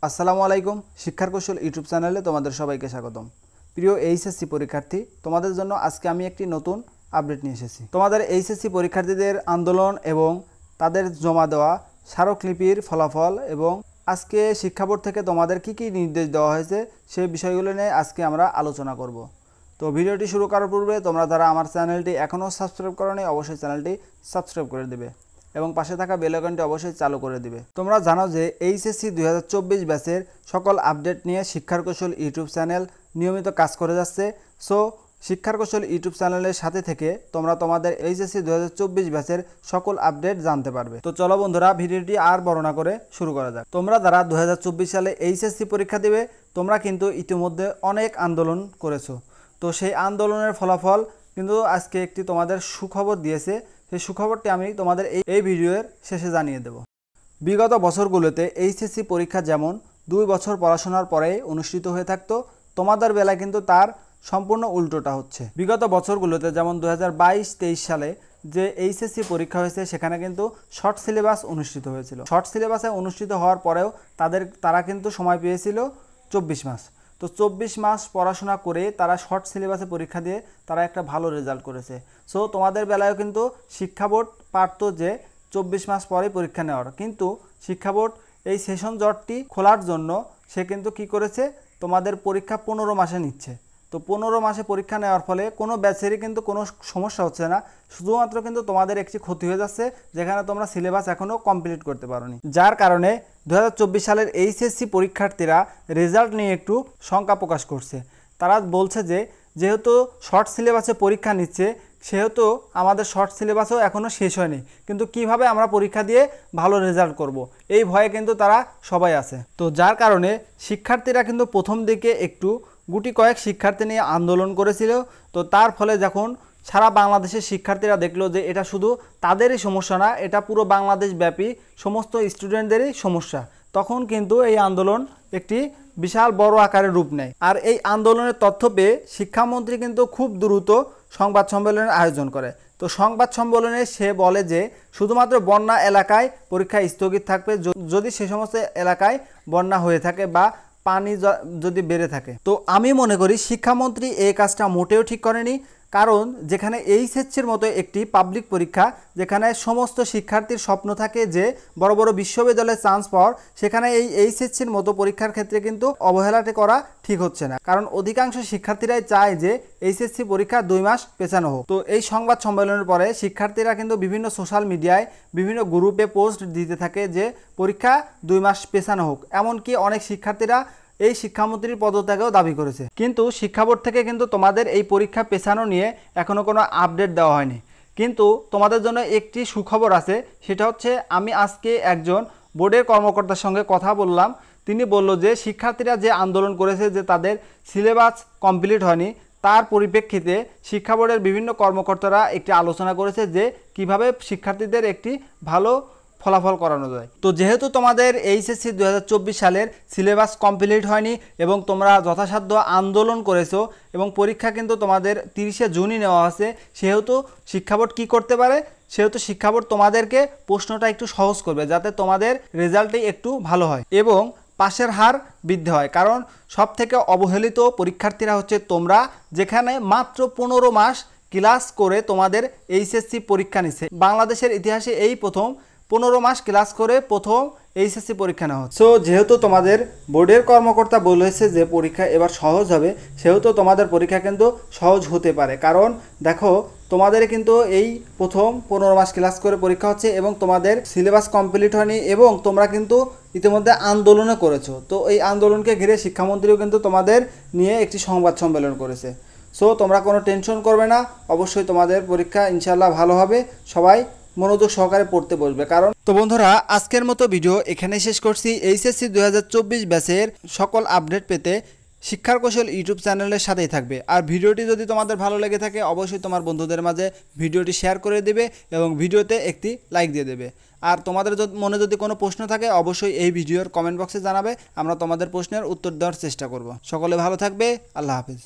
আসসালামু আলাইকুম। শিক্ষার কৌশল ইউটিউব চ্যানেলে তোমাদের সবাইকে স্বাগতম। প্রিয় এইচএসসি পরীক্ষার্থী, তোমাদের জন্য আজকে আমি একটি নতুন আপডেট নিয়ে এসেছি। তোমাদের এইচএসসি পরীক্ষার্থীদের আন্দোলন এবং তাদের জমা দেওয়া স্মারকলিপির ফলাফল এবং আজকে শিক্ষা বোর্ড থেকে তোমাদের কি কি নির্দেশ দেওয়া হয়েছে সেই বিষয়গুলো নিয়ে আজকে আমরা আলোচনা করব। তো ভিডিওটি শুরু করার পূর্বে তোমরা যারা আমার চ্যানেলটি এখনও সাবস্ক্রাইব করোনি অবশ্যই চ্যানেলটি সাবস্ক্রাইব করে দেবে এবং পাশে থাকা বেল আইকনটি অবশ্যই চালু করে দিবে। তোমরা জানো যে এইচএসসি 2024 ব্যাচের সকল আপডেট নিয়ে শিক্ষার কৌশল ইউটিউব চ্যানেল নিয়মিত কাজ করে যাচ্ছে। সো শিক্ষার কৌশল ইউটিউব চ্যানেলের সাথে থেকে তোমরা তোমাদের এইচএসসি 2024 ব্যাচের সকল আপডেট জানতে পারবে। তো চলো বন্ধুরা, ভিডিওটি আর বড় না করে শুরু করা যাক। তোমরা যারা 2024 সালে এইচএসসি পরীক্ষা দিবে তোমরা কিন্তু ইতিমধ্যে অনেক আন্দোলন করেছো। তো সেই আন্দোলনের ফলাফল কিন্তু আজকে একটি তোমাদের সুখবর দিয়েছে। সেই সুখবরটি আমি তোমাদের এই ভিডিওর শেষে জানিয়ে দেব। বিগত বছরগুলোতে এইচএসসি পরীক্ষা যেমন 2 বছর পড়াশোনার পরেই অনুষ্ঠিত হয়ে থাকতো, তোমাদের বেলায় কিন্তু তার সম্পূর্ণ উল্টোটা হচ্ছে। বিগত বছরগুলোতে যেমন 2022-23 সালে যে এইচএসসি পরীক্ষা হয়েছে সেখানে কিন্তু শর্ট সিলেবাস অনুষ্ঠিত হয়েছিল। শর্ট সিলেবাসে অনুষ্ঠিত হওয়ার পরেও তারা কিন্তু সময় পেয়েছিল 24 মাস। তো 24 মাস পড়াশোনা করে তারা শর্ট সিলেবাসে পরীক্ষা দিয়ে তারা একটা ভালো রেজাল্ট করেছে। সো তোমাদের বেলায়ও কিন্তু শিক্ষা বোর্ড পারত যে 24 মাস পরে পরীক্ষা নেওয়ার, কিন্তু শিক্ষা বোর্ড এই সেশন জটটি খোলার জন্য সে কিন্তু কি করেছে, তোমাদের পরীক্ষা 15 মাসে নিচ্ছে। তো 15 মাসে পরীক্ষা নেওয়ার ফলে কোনো ব্যাচেরই কিন্তু কোনো সমস্যা হচ্ছে না, শুধুমাত্র কিন্তু তোমাদের একটি ক্ষতি হয়ে যাচ্ছে যেখানে তোমরা সিলেবাস এখনও কমপ্লিট করতে পারোনি। যার কারণে 2024 সালের এইচএসসি পরীক্ষার্থীরা রেজাল্ট নিয়ে একটু শঙ্কা প্রকাশ করছে। তারা বলছে যে যেহেতু শর্ট সিলেবাসে পরীক্ষা নিচ্ছে সেহেতু আমাদের শর্ট সিলেবাসও এখনও শেষ হয়নি, কিন্তু কিভাবে আমরা পরীক্ষা দিয়ে ভালো রেজাল্ট করব, এই ভয়ে কিন্তু তারা সবাই আছে। তো যার কারণে শিক্ষার্থীরা কিন্তু প্রথম দিকে একটু গুটি কয়েক শিক্ষার্থী নিয়ে আন্দোলন করেছিল। তো তার ফলে যখন সারা বাংলাদেশের শিক্ষার্থীরা দেখলো যে এটা শুধু তাদেরই সমস্যা না, এটা পুরো বাংলাদেশ ব্যাপী সমস্ত স্টুডেন্টদেরই সমস্যা, তখন কিন্তু এই আন্দোলন একটি বিশাল বড় আকারে রূপ নেয়। আর এই আন্দোলনের তথ্য পেয়ে শিক্ষামন্ত্রী কিন্তু খুব দ্রুত সংবাদ সম্মেলনের আয়োজন করে। তো সংবাদ সম্মেলনে সে বলে যে শুধুমাত্র বন্যা এলাকায় পরীক্ষা স্থগিত থাকবে যদি সে সমস্ত এলাকায় বন্যা হয়ে থাকে বা পানি যদি বেড়ে থাকে। তো আমি মনে করি শিক্ষামন্ত্রী এই কাজটা মোটেও ঠিক করেনি, কারণ যেখানে এইচএসসির মতো একটি পাবলিক পরীক্ষা যেখানে সমস্ত শিক্ষার্থীর স্বপ্ন থাকে যে বড় বড় বিশ্ববিদ্যালয়ে চান্স পাওয়ার, সেখানে এই এইচএসসির মতো পরীক্ষার ক্ষেত্রে কিন্তু অবহেলাটি করা ঠিক হচ্ছে না, কারণ অধিকাংশ শিক্ষার্থীরাই চায় যে এইচএসসি পরীক্ষা 2 মাস পেছানো হোক। তো এই সংবাদ সম্মেলনের পরে শিক্ষার্থীরা কিন্তু বিভিন্ন সোশ্যাল মিডিয়ায় বিভিন্ন গ্রুপে পোস্ট দিতে থাকে যে পরীক্ষা 2 মাস পেছানো হোক। এমনকি অনেক শিক্ষার্থীরা এই শিক্ষামন্ত্রীর পদত্যাগও দাবি করেছে, কিন্তু শিক্ষা বোর্ড থেকে কিন্তু তোমাদের এই পরীক্ষা পেছানো নিয়ে এখনও কোনো আপডেট দেওয়া হয়নি। কিন্তু তোমাদের জন্য একটি সুখবর আছে, সেটা হচ্ছে আমি আজকে একজন বোর্ডের কর্মকর্তার সঙ্গে কথা বললাম। তিনি বলল যে শিক্ষার্থীরা যে আন্দোলন করেছে যে তাদের সিলেবাস কমপ্লিট হয়নি, তার পরিপ্রেক্ষিতে শিক্ষা বোর্ডের বিভিন্ন কর্মকর্তারা একটি আলোচনা করেছে যে কিভাবে শিক্ষার্থীদের একটি ভালো ফলাফল করানো যায়। তো যেহেতু তোমাদের এইচএসসি 2024 সালের সিলেবাস কমপ্লিট হয়নি এবং তোমরা যথাসাধ্য আন্দোলন করেছো এবং পরীক্ষা কিন্তু তোমাদের 30শে জুনই নেওয়া আছে, সেহেতু শিক্ষা বোর্ড কী করতে পারে, সেহেতু শিক্ষা বোর্ড তোমাদেরকে প্রশ্নটা একটু সহজ করবে যাতে তোমাদের রেজাল্টই একটু ভালো হয় এবং পাশের হার বৃদ্ধি হয়। কারণ সব থেকে অবহেলিত পরীক্ষার্থীরা হচ্ছে তোমরা, যেখানে মাত্র 15 মাস ক্লাস করে তোমাদের এইচএসসি পরীক্ষা নিচ্ছে। বাংলাদেশের ইতিহাসে এই প্রথম 15 মাস ক্লাস করে প্রথম এইচএসসি পরীক্ষা নেওয়া হচ্ছে। সো যেহেতু তোমাদের বোর্ডের কর্মকর্তা বলেছে যে পরীক্ষা এবার সহজ হবে, সেহেতু তোমাদের পরীক্ষা কিন্তু সহজ হতে পারে। কারণ দেখো তোমাদের কিন্তু এই প্রথম 15 মাস ক্লাস করে পরীক্ষা হচ্ছে এবং তোমাদের সিলেবাস কমপ্লিট হয়নি এবং তোমরা কিন্তু ইতিমধ্যে আন্দোলনও করেছো। তো এই আন্দোলনকে ঘিরে শিক্ষামন্ত্রীও কিন্তু তোমাদের নিয়ে একটি সংবাদ সম্মেলন করেছে। সো তোমরা কোনো টেনশন করবে না, অবশ্যই তোমাদের পরীক্ষা ইনশাল্লাহ ভালো হবে। সবাই মনোযোগ সহকারে পড়তে বসবে। কারণ তো বন্ধুরা, আজকের মতো ভিডিও এখানেই শেষ করছি। এইচএসসি 2024 ব্যাচের সকল আপডেট পেতে শিক্ষার কৌশল ইউটিউব চ্যানেলের সাথেই থাকবে। আর ভিডিওটি যদি তোমাদের ভালো লেগে থাকে অবশ্যই তোমার বন্ধুদের মাঝে ভিডিওটি শেয়ার করে দেবে এবং ভিডিওতে একটি লাইক দিয়ে দেবে। আর তোমাদের মনে যদি কোনো প্রশ্ন থাকে অবশ্যই এই ভিডিওর কমেন্ট বক্সে জানাবে, আমরা তোমাদের প্রশ্নের উত্তর দেওয়ার চেষ্টা করব। সকলে ভালো থাকবে, আল্লাহ হাফেজ।